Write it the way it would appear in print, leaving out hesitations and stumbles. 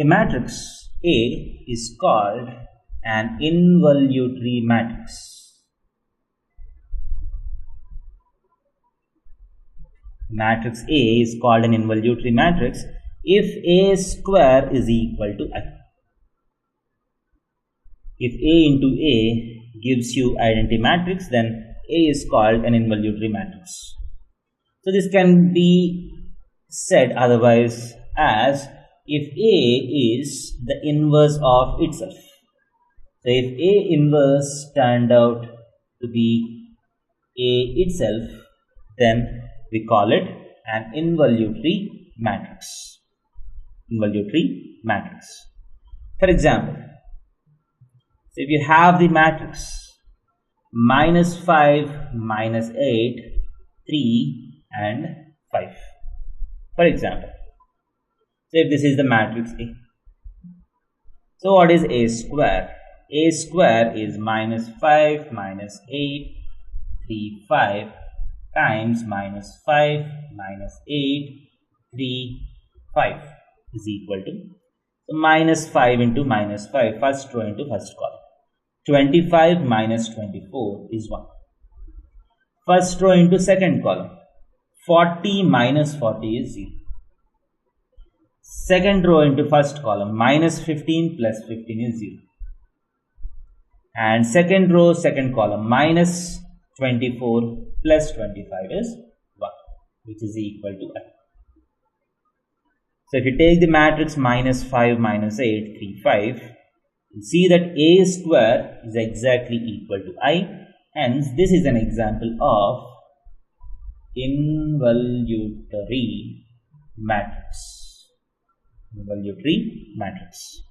A matrix A is called an involutory matrix. Matrix A is called an involutory matrix if A square is equal to I. If A into A gives you identity matrix, then A is called an involutory matrix. So this can be said otherwise as if A is the inverse of itself. So if A inverse turned out to be A itself, then we call it an involutory matrix. Involutory matrix. For example, so if you have the matrix -5, -8, 3 and 5. For example, so if this is the matrix A. So what is A square? A square is -5, -8, 3, 5 times -5, -8, 3, 5 is equal to, so -5 into -5, first row into first column. 25 minus 24 is 1. First row into second column. 40 minus 40 is 0. Second row into first column. -15 plus 15 is 0. And second row, second column. -24 plus 25 is 1, which is equal to I. So if you take the matrix -5, -8, 3, 5, you see that A square is exactly equal to I. Hence, this is an example of involutory matrix. Involutory matrix.